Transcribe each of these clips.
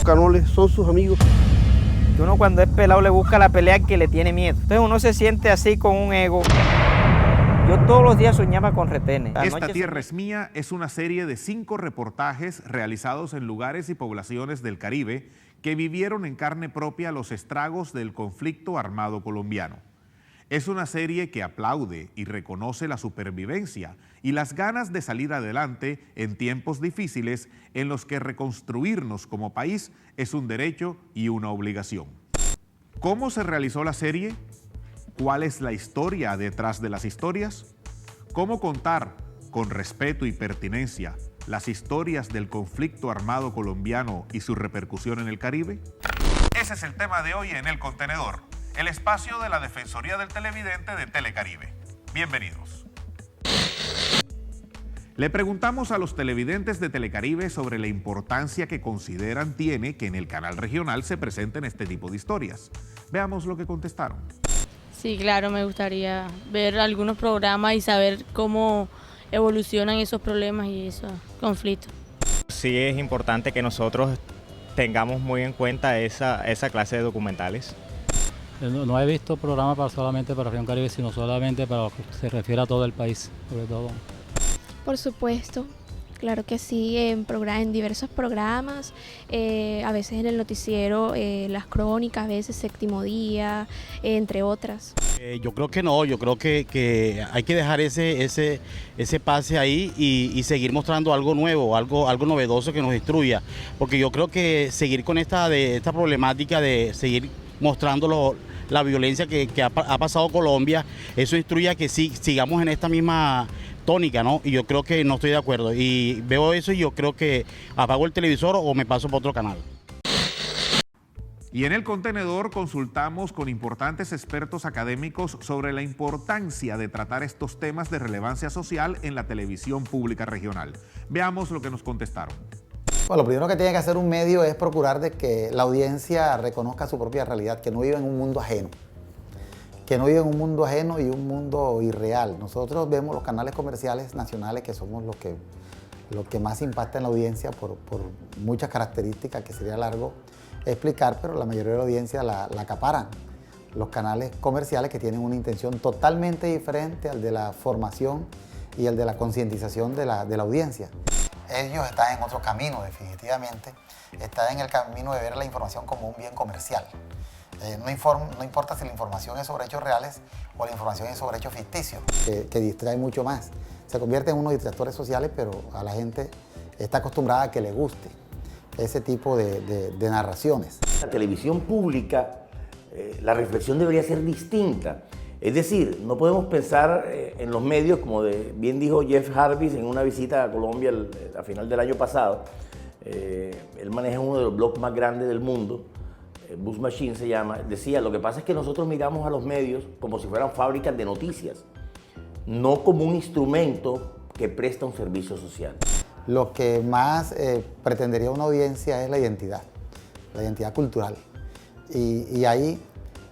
canoles son sus amigos. Que uno cuando es pelado le busca la pelea al que le tiene miedo. Entonces uno se siente así con un ego. Yo todos los días soñaba con retenes. Esta Tierra es Mía es una serie de 5 reportajes realizados en lugares y poblaciones del Caribe que vivieron en carne propia los estragos del conflicto armado colombiano. Es una serie que aplaude y reconoce la supervivencia y las ganas de salir adelante en tiempos difíciles en los que reconstruirnos como país es un derecho y una obligación. ¿Cómo se realizó la serie? ¿Cuál es la historia detrás de las historias? ¿Cómo contar con respeto y pertinencia las historias del conflicto armado colombiano y su repercusión en el Caribe? Ese es el tema de hoy en El Contenedor, el espacio de la Defensoría del Televidente de Telecaribe. Bienvenidos. Le preguntamos a los televidentes de Telecaribe sobre la importancia que consideran tiene que en el canal regional se presenten este tipo de historias. Veamos lo que contestaron. Sí, claro, me gustaría ver algunos programas y saber cómo evolucionan esos problemas y esos conflictos. Sí es importante que nosotros tengamos muy en cuenta esa clase de documentales. No he visto programas solamente para Región Caribe, sino solamente para lo que se refiere a todo el país, sobre todo. Por supuesto, claro que sí, en diversos programas, a veces en el noticiero, las crónicas, a veces Séptimo Día, entre otras. Yo creo que no, yo creo que hay que dejar ese pase ahí y seguir mostrando algo nuevo, algo novedoso que nos instruya, porque yo creo que seguir con esta problemática de seguir mostrando la violencia que ha pasado Colombia, eso instruye a que sigamos en esta misma tónica, ¿no? Y yo creo que no estoy de acuerdo. Y veo eso y yo creo que apago el televisor o me paso por otro canal. Y en El Contenedor consultamos con importantes expertos académicos sobre la importancia de tratar estos temas de relevancia social en la televisión pública regional. Veamos lo que nos contestaron. Bueno, lo primero que tiene que hacer un medio es procurar de que la audiencia reconozca su propia realidad, que no viva en un mundo ajeno. Que no vive en un mundo ajeno y un mundo irreal. Nosotros vemos los canales comerciales nacionales, que somos los que más impacta en la audiencia por muchas características que sería largo explicar, pero la mayoría de la audiencia la acaparan. Los canales comerciales que tienen una intención totalmente diferente al de la formación y al de la concientización de la audiencia. Ellos están en otro camino, definitivamente. Están en el camino de ver la información como un bien comercial. No importa si la información es sobre hechos reales o la información es sobre hechos ficticios, que distrae mucho más. Se convierte en unos distractores sociales, pero a la gente está acostumbrada a que le guste ese tipo de narraciones. La televisión pública, la reflexión debería ser distinta. Es decir, no podemos pensar en los medios, como bien dijo Jeff Jarvis en una visita a Colombia a final del año pasado. Él maneja uno de los blogs más grandes del mundo, Buzz Machine se llama. Decía, lo que pasa es que nosotros miramos a los medios como si fueran fábricas de noticias, no como un instrumento que presta un servicio social. Lo que más pretendería una audiencia es la identidad cultural. Y ahí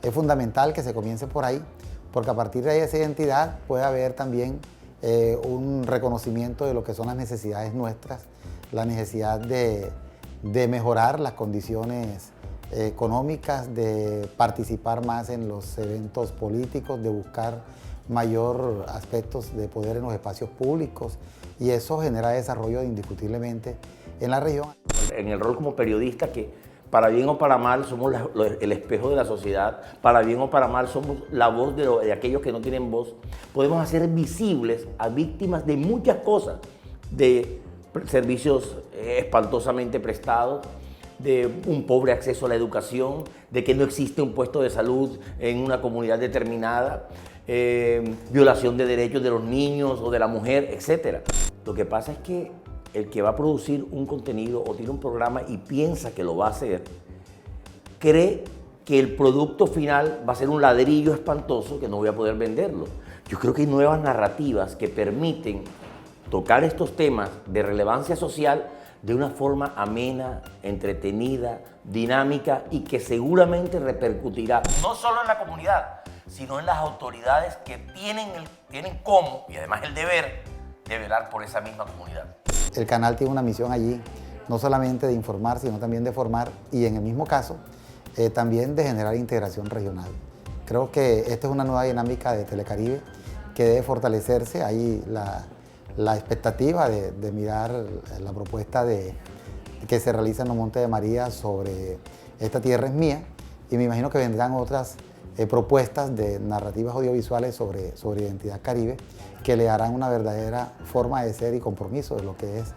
es fundamental que se comience por ahí, porque a partir de ahí esa identidad puede haber también un reconocimiento de lo que son las necesidades nuestras, la necesidad de mejorar las condiciones económicas, de participar más en los eventos políticos, de buscar mayor aspectos de poder en los espacios públicos, y eso genera desarrollo indiscutiblemente en la región. En el rol como periodista, que para bien o para mal somos el espejo de la sociedad, para bien o para mal somos la voz de aquellos que no tienen voz, podemos hacer visibles a víctimas de muchas cosas, de servicios espantosamente prestados, de un pobre acceso a la educación, de que no existe un puesto de salud en una comunidad determinada, violación de derechos de los niños o de la mujer, etc. Lo que pasa es que el que va a producir un contenido o tiene un programa y piensa que lo va a hacer, cree que el producto final va a ser un ladrillo espantoso que no voy a poder venderlo. Yo creo que hay nuevas narrativas que permiten tocar estos temas de relevancia social de una forma amena, entretenida, dinámica y que seguramente repercutirá no solo en la comunidad, sino en las autoridades que tienen como y además el deber de velar por esa misma comunidad. El canal tiene una misión allí, no solamente de informar, sino también de formar y en el mismo caso también de generar integración regional. Creo que esta es una nueva dinámica de Telecaribe que debe fortalecerse. Hay la expectativa de mirar la propuesta que se realiza en los Montes de María sobre Esta Tierra es Mía, y me imagino que vendrán otras propuestas de narrativas audiovisuales sobre identidad caribe que le darán una verdadera forma de ser y compromiso de lo que es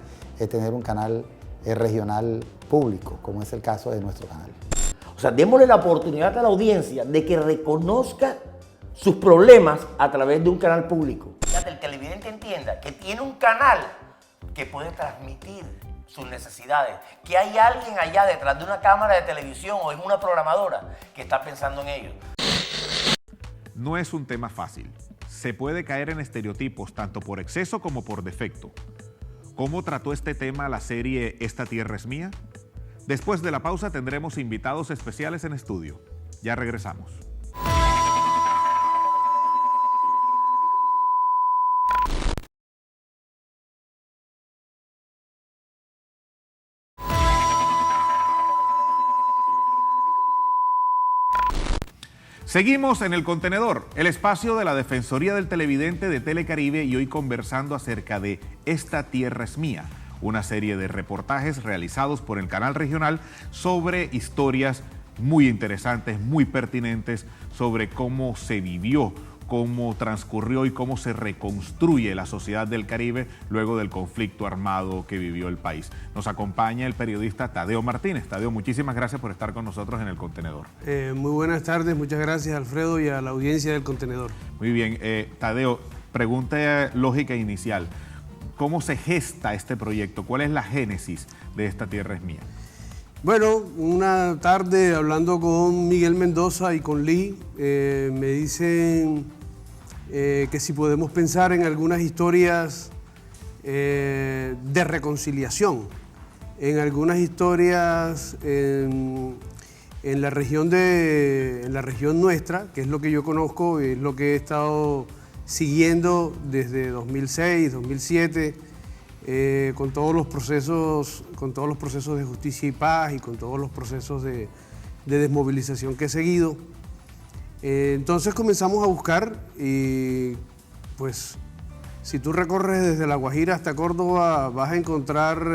tener un canal regional público, como es el caso de nuestro canal. O sea, démosle la oportunidad a la audiencia de que reconozca sus problemas a través de un canal público. Que el televidente entienda que tiene un canal que puede transmitir sus necesidades, que hay alguien allá detrás de una cámara de televisión o en una programadora que está pensando en ello. No es un tema fácil. Se puede caer en estereotipos tanto por exceso como por defecto. ¿Cómo trató este tema la serie Esta Tierra es Mía? Después de la pausa tendremos invitados especiales en estudio. Ya regresamos. Seguimos en El Contenedor, el espacio de la Defensoría del Televidente de Telecaribe, y hoy conversando acerca de Esta Tierra es Mía, una serie de reportajes realizados por el canal regional sobre historias muy interesantes, muy pertinentes, sobre cómo se vivió, cómo transcurrió y cómo se reconstruye la sociedad del Caribe luego del conflicto armado que vivió el país. Nos acompaña el periodista Tadeo Martínez. Tadeo, muchísimas gracias por estar con nosotros en El Contenedor. Muy buenas tardes, muchas gracias Alfredo y a la audiencia del Contenedor. Muy bien, Tadeo, pregunta lógica inicial. ¿Cómo se gesta este proyecto? ¿Cuál es la génesis de Esta Tierra es Mía? Bueno, una tarde hablando con Miguel Mendoza y con Lee, me dicen que si podemos pensar en algunas historias de reconciliación, en algunas historias en la región nuestra, que es lo que yo conozco, es lo que he estado siguiendo desde 2006, 2007, con todos los procesos de justicia y paz y con todos los procesos de desmovilización que he seguido. Entonces comenzamos a buscar y pues si tú recorres desde La Guajira hasta Córdoba vas a encontrar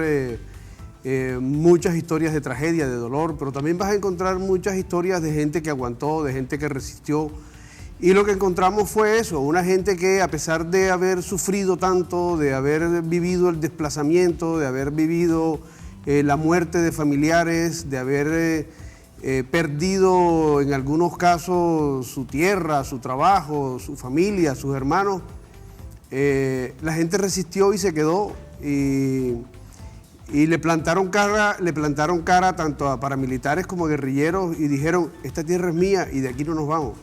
muchas historias de tragedia, de dolor, pero también vas a encontrar muchas historias de gente que aguantó, de gente que resistió. Y lo que encontramos fue eso, una gente que a pesar de haber sufrido tanto, de haber vivido el desplazamiento, de haber vivido la muerte de familiares, de haber perdido en algunos casos su tierra, su trabajo, su familia, sus hermanos, la gente resistió y se quedó y le plantaron cara tanto a paramilitares como a guerrilleros y dijeron, esta tierra es mía y de aquí no nos vamos.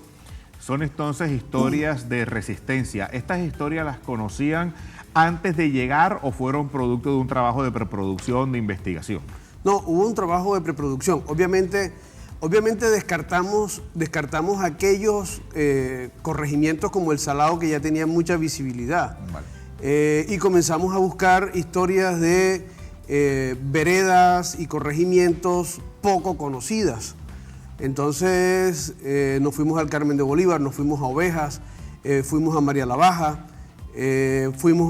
Son entonces historias de resistencia. ¿Estas historias las conocían antes de llegar o fueron producto de un trabajo de preproducción, de investigación? No, hubo un trabajo de preproducción. Obviamente descartamos aquellos corregimientos como El Salado que ya tenían mucha visibilidad. Vale. Y comenzamos a buscar historias de veredas y corregimientos poco conocidas. Entonces nos fuimos al Carmen de Bolívar, nos fuimos a Ovejas, fuimos a María la Baja,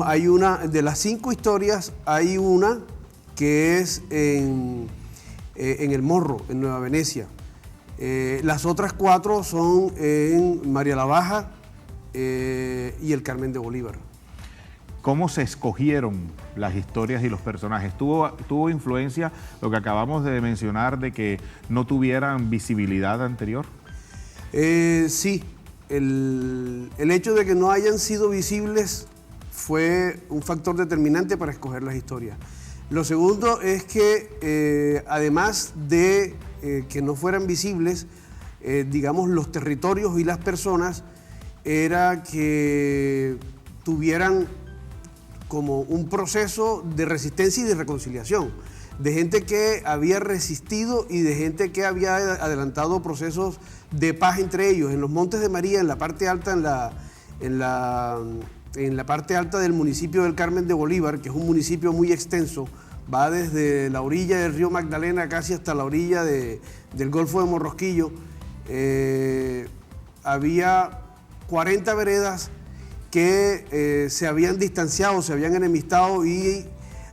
hay una, de las 5 historias, hay una que es en El Morro, en Nueva Venecia. Las otras 4 son en María la Baja y el Carmen de Bolívar. ¿Cómo se escogieron las historias y los personajes? ¿Tuvo influencia lo que acabamos de mencionar de que no tuvieran visibilidad anterior? Sí, el hecho de que no hayan sido visibles fue un factor determinante para escoger las historias. Lo segundo es que además de que no fueran visibles, digamos, los territorios y las personas, era que tuvieran como un proceso de resistencia y de reconciliación, de gente que había resistido y de gente que había adelantado procesos de paz entre ellos. En los Montes de María, en la parte alta, en la parte alta del municipio del Carmen de Bolívar, que es un municipio muy extenso, va desde la orilla del río Magdalena casi hasta la orilla del Golfo de Morrosquillo. Había 40 veredas que se habían distanciado, se habían enemistado y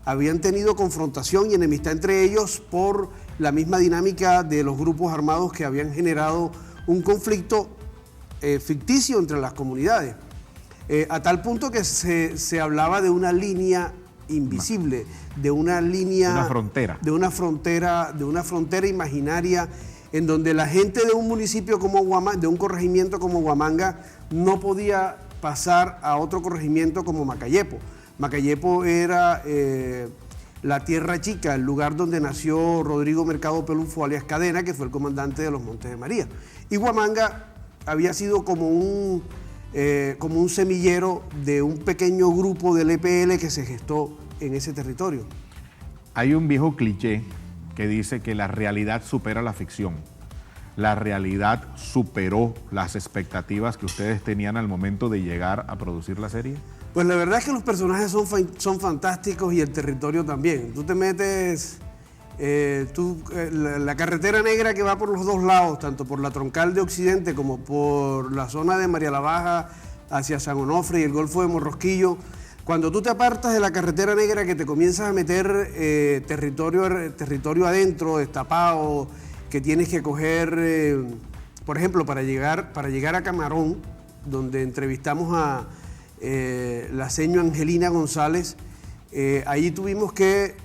habían tenido confrontación y enemistad entre ellos por la misma dinámica de los grupos armados que habían generado un conflicto ficticio entre las comunidades, a tal punto que se hablaba de una línea invisible, de una línea, de una frontera imaginaria, en donde la gente de un municipio como Huamanga, de un corregimiento como Huamanga, no podía pasar a otro corregimiento como Macayepo. Macayepo era la Tierra Chica, el lugar donde nació Rodrigo Mercado Pelufo, alias Cadena, que fue el comandante de los Montes de María. Y Huamanga había sido como un semillero de un pequeño grupo del EPL que se gestó en ese territorio. Hay un viejo cliché que dice que la realidad supera la ficción. La realidad superó las expectativas que ustedes tenían al momento de llegar a producir la serie. Pues la verdad es que los personajes son fantásticos y el territorio también. Tú te metes, la carretera negra que va por los dos lados, tanto por la troncal de Occidente como por la zona de María la Baja hacia San Onofre y el Golfo de Morrosquillo. Cuando tú te apartas de la carretera negra, que te comienzas a meter territorio adentro, destapado, que tienes que coger, por ejemplo, para llegar a Camarón, donde entrevistamos a la seño Angelina González, allí tuvimos que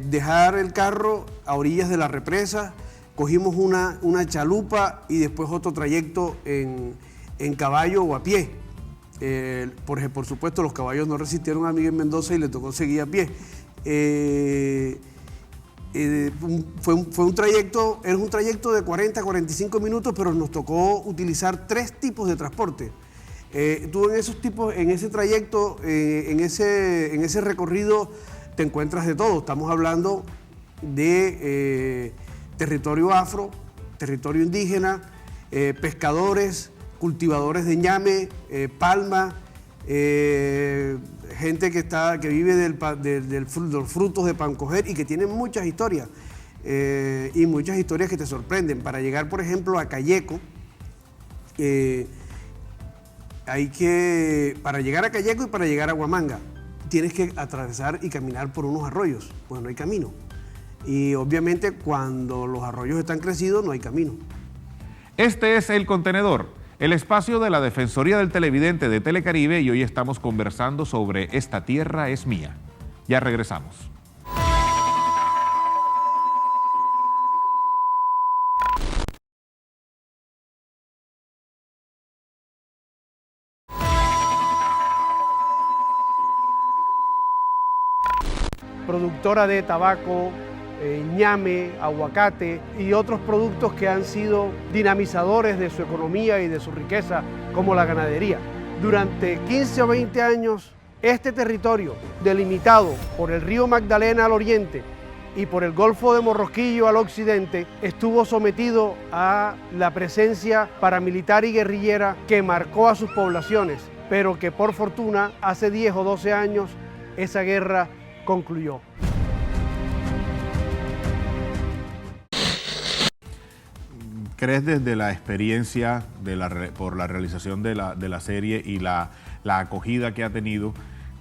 dejar el carro a orillas de la represa, cogimos una chalupa y después otro trayecto en caballo o a pie. Por supuesto, los caballos no resistieron a Miguel Mendoza y le tocó seguir a pie. Fue un trayecto, era un trayecto de 40 a 45 minutos, pero nos tocó utilizar 3 tipos de transporte. Tú en ese trayecto, en ese recorrido, te encuentras de todo. Estamos hablando de territorio afro, territorio indígena, pescadores, cultivadores de ñame, palma, gente que vive de los frutos de Pancoger y que tienen muchas historias, y muchas historias que te sorprenden. Para llegar, por ejemplo, a Calleco, para llegar a Calleco y para llegar a Huamanga, tienes que atravesar y caminar por unos arroyos, pues no hay camino. Y obviamente cuando los arroyos están crecidos no hay camino. Este es El Contenedor, el espacio de la Defensoría del Televidente de Telecaribe, y hoy estamos conversando sobre Esta Tierra es Mía. Ya regresamos. Productora de tabaco, ñame, aguacate y otros productos que han sido dinamizadores de su economía y de su riqueza, como la ganadería. Durante 15 o 20 años, este territorio, delimitado por el río Magdalena al oriente y por el Golfo de Morrosquillo al occidente, estuvo sometido a la presencia paramilitar y guerrillera que marcó a sus poblaciones, pero que por fortuna hace 10 o 12 años esa guerra concluyó. ¿Crees, desde la experiencia por la realización de la serie y la acogida que ha tenido,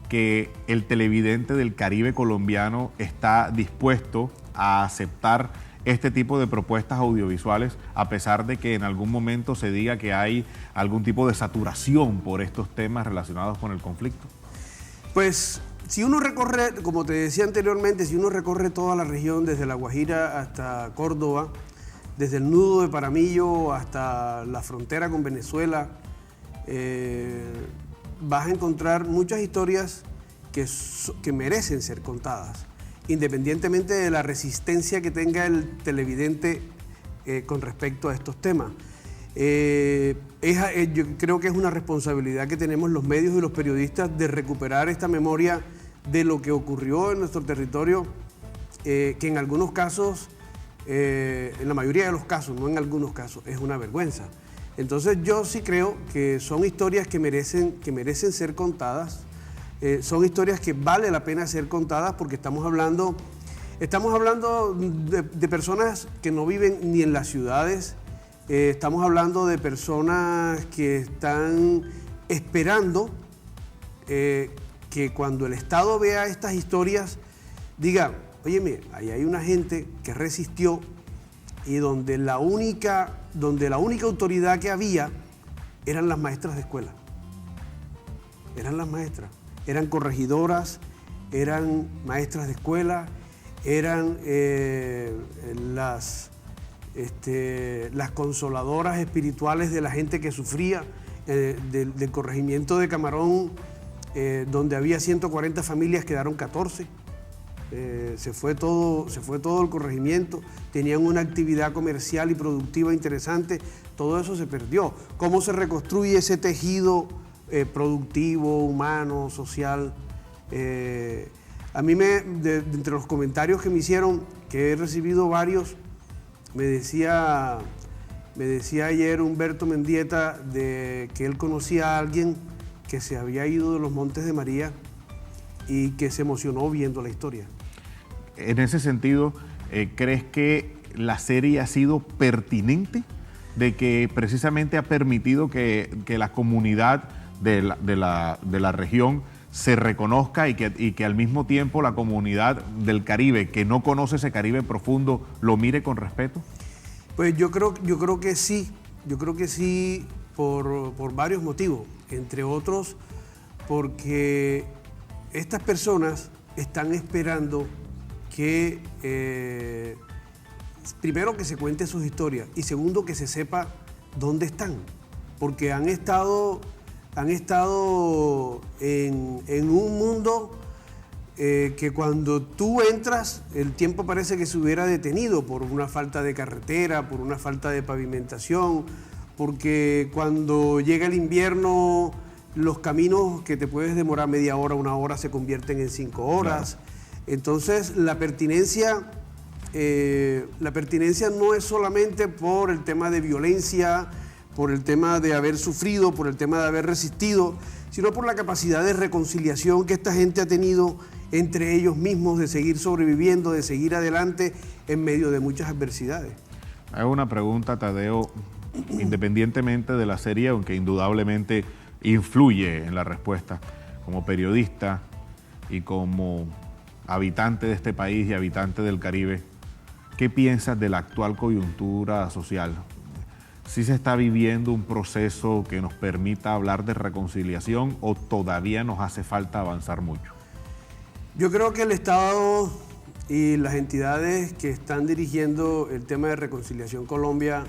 que el televidente del Caribe colombiano está dispuesto a aceptar este tipo de propuestas audiovisuales, a pesar de que en algún momento se diga que hay algún tipo de saturación por estos temas relacionados con el conflicto? Pues si uno recorre, como te decía anteriormente, si uno recorre toda la región desde La Guajira hasta Córdoba, desde el nudo de Paramillo hasta la frontera con Venezuela, vas a encontrar muchas historias que merecen ser contadas, independientemente de la resistencia que tenga el televidente con respecto a estos temas. Yo creo que es una responsabilidad que tenemos los medios y los periodistas de recuperar esta memoria de lo que ocurrió en nuestro territorio, que en algunos casos, en la mayoría de los casos, no en algunos casos, es una vergüenza. Entonces yo sí creo que son historias que merecen ser contadas, son historias que vale la pena ser contadas, porque estamos hablando Estamos hablando de personas que no viven ni en las ciudades, estamos hablando de personas que están esperando que cuando el Estado vea estas historias diga, óyeme, ahí hay una gente que resistió y donde la única autoridad que había eran las maestras de escuela. Eran las maestras, eran corregidoras, eran maestras de escuela, eran las consoladoras espirituales de la gente que sufría del corregimiento de Camarón, donde había 140 familias, quedaron 14. Se fue todo el corregimiento, tenían una actividad comercial y productiva interesante, todo eso se perdió. ¿Cómo se reconstruye ese tejido productivo, humano, social? A mí entre los comentarios que me hicieron, que he recibido varios, me decía ayer Humberto Mendieta que él conocía a alguien que se había ido de los Montes de María y que se emocionó viendo la historia. En ese sentido, ¿crees que la serie ha sido pertinente? De que precisamente ha permitido que la comunidad de la región se reconozca y que al mismo tiempo la comunidad del Caribe, que no conoce ese Caribe profundo, lo mire con respeto? Pues yo creo que sí, por varios motivos, entre otros porque estas personas están esperando que, primero, que se cuente sus historias y segundo, que se sepa dónde están, porque han estado en un mundo que cuando tú entras, el tiempo parece que se hubiera detenido por una falta de carretera, por una falta de pavimentación, porque cuando llega el invierno, los caminos que te puedes demorar media hora, una hora, se convierten en 5 horas. Claro. Entonces, la pertinencia no es solamente por el tema de violencia, por el tema de haber sufrido, por el tema de haber resistido, sino por la capacidad de reconciliación que esta gente ha tenido entre ellos mismos, de seguir sobreviviendo, de seguir adelante en medio de muchas adversidades. Hago una pregunta, Tadeo, independientemente de la serie, aunque indudablemente influye en la respuesta, como periodista y como habitante de este país y habitante del Caribe, ¿qué piensas de la actual coyuntura social? ¿Sí se está viviendo un proceso que nos permita hablar de reconciliación o todavía nos hace falta avanzar mucho? Yo creo que el Estado y las entidades que están dirigiendo el tema de Reconciliación Colombia,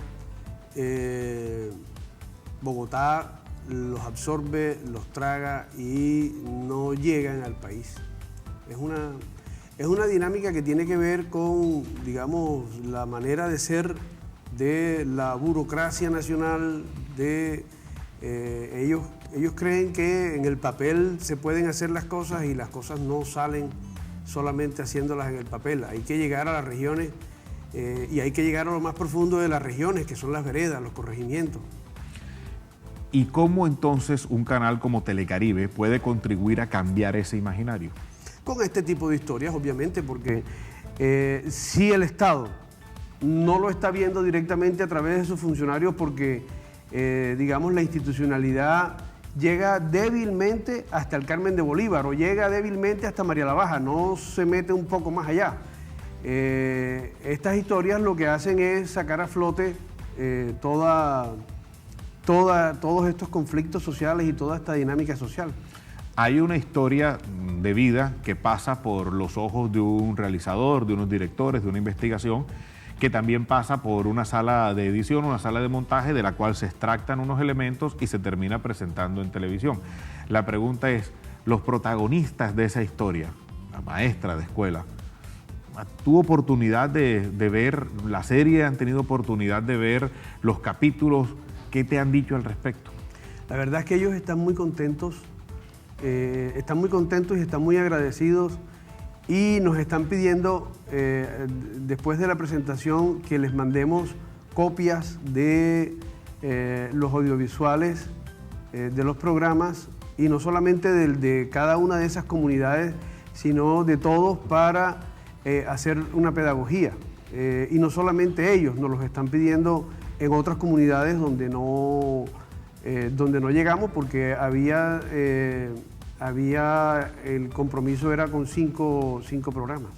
Bogotá los absorbe, los traga y no llegan al país. Es una dinámica que tiene que ver con, digamos, la manera de ser de la burocracia nacional, ellos creen que en el papel se pueden hacer las cosas y las cosas no salen solamente haciéndolas en el papel. Hay que llegar a las regiones y hay que llegar a lo más profundo de las regiones, que son las veredas, los corregimientos. ¿Y cómo entonces un canal como Telecaribe puede contribuir a cambiar ese imaginario? Con este tipo de historias, obviamente, porque si el Estado no lo está viendo directamente a través de sus funcionarios, porque, digamos, la institucionalidad llega débilmente hasta el Carmen de Bolívar o llega débilmente hasta María la Baja, no se mete un poco más allá. Estas historias lo que hacen es sacar a flote todos estos conflictos sociales y toda esta dinámica social. Hay una historia de vida que pasa por los ojos de un realizador, de unos directores, de una investigación, que también pasa por una sala de edición, una sala de montaje, de la cual se extractan unos elementos y se termina presentando en televisión. La pregunta es, los protagonistas de esa historia, la maestra de escuela, ¿tuvo oportunidad de ver la serie? ¿Han tenido oportunidad de ver los capítulos? ¿Qué te han dicho al respecto? La verdad es que ellos están muy contentos y están muy agradecidos y nos están pidiendo, después de la presentación, que les mandemos copias de los audiovisuales de los programas, y no solamente de cada una de esas comunidades, sino de todos, para hacer una pedagogía. Y no solamente ellos, nos los están pidiendo en otras comunidades donde no llegamos, porque había el compromiso era con cinco programas.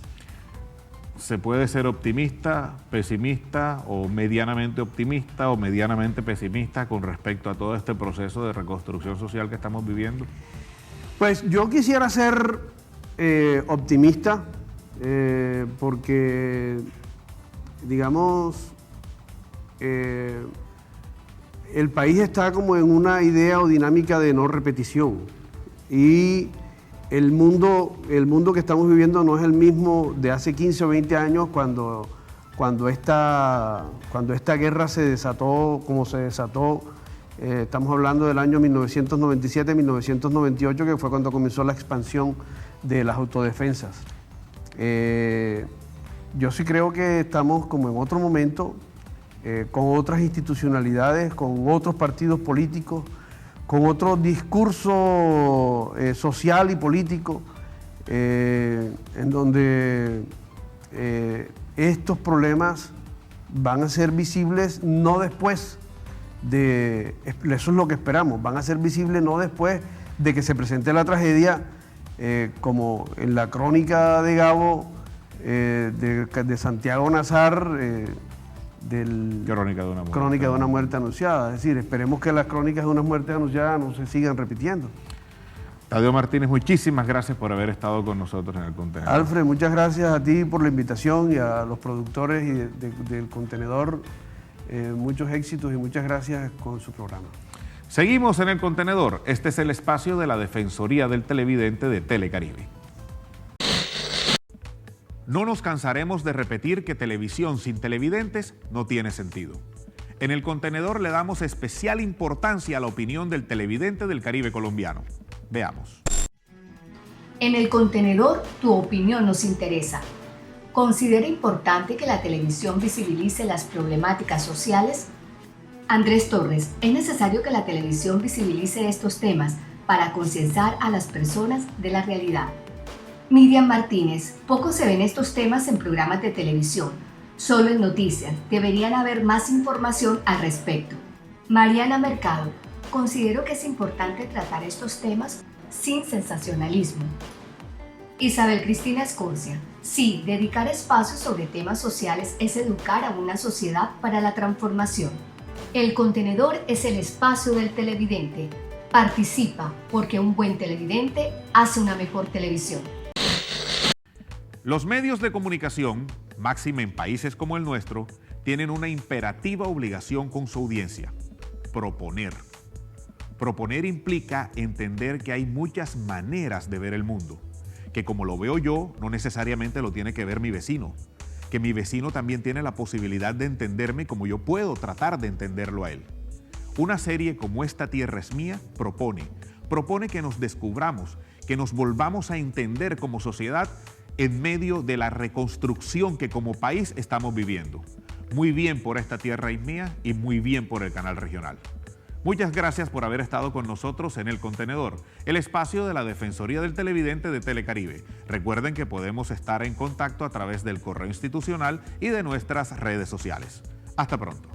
¿Se puede ser optimista, pesimista o medianamente optimista o medianamente pesimista con respecto a todo este proceso de reconstrucción social que estamos viviendo? Pues yo quisiera ser optimista porque, digamos, el país está como en una idea o dinámica de no repetición y el mundo que estamos viviendo no es el mismo de hace 15 o 20 años cuando esta guerra se desató como se desató. Estamos hablando del año 1997-1998, que fue cuando comenzó la expansión de las autodefensas. Yo sí creo que estamos como en otro momento, con otras institucionalidades, con otros partidos políticos, con otro discurso social y político, en donde estos problemas van a ser visibles no después de, eso es lo que esperamos, van a ser visibles no después de que se presente la tragedia, como en la crónica de Gabo, de Santiago Nazar, Crónica de una muerte anunciada. Es decir, esperemos que las crónicas de una muerte anunciada no se sigan repitiendo. Tadeo Martínez, muchísimas gracias por haber estado con nosotros en El Contenedor. Alfred, muchas gracias a ti por la invitación y a los productores del Contenedor. Muchos éxitos y muchas gracias con su programa. Seguimos en El Contenedor. Este es el espacio de la Defensoría del Televidente de Telecaribe. No nos cansaremos de repetir que televisión sin televidentes no tiene sentido. En El Contenedor le damos especial importancia a la opinión del televidente del Caribe colombiano. Veamos. En El Contenedor, tu opinión nos interesa. ¿Considera importante que la televisión visibilice las problemáticas sociales? Andrés Torres, es necesario que la televisión visibilice estos temas para concienciar a las personas de la realidad. Miriam Martínez, poco se ven estos temas en programas de televisión, solo en noticias, deberían haber más información al respecto. Mariana Mercado, considero que es importante tratar estos temas sin sensacionalismo. Isabel Cristina Escorcia, sí, dedicar espacios sobre temas sociales es educar a una sociedad para la transformación. El Contenedor es el espacio del televidente. Participa, porque un buen televidente hace una mejor televisión. Los medios de comunicación, máxime en países como el nuestro, tienen una imperativa obligación con su audiencia: proponer. Proponer implica entender que hay muchas maneras de ver el mundo, que como lo veo yo, no necesariamente lo tiene que ver mi vecino, que mi vecino también tiene la posibilidad de entenderme como yo puedo tratar de entenderlo a él. Una serie como Esta Tierra es Mía propone que nos descubramos, que nos volvamos a entender como sociedad en medio de la reconstrucción que como país estamos viviendo. Muy bien por Esta Tierra es Mía y muy bien por el canal regional. Muchas gracias por haber estado con nosotros en El Contenedor, el espacio de la Defensoría del Televidente de Telecaribe. Recuerden que podemos estar en contacto a través del correo institucional y de nuestras redes sociales. Hasta pronto.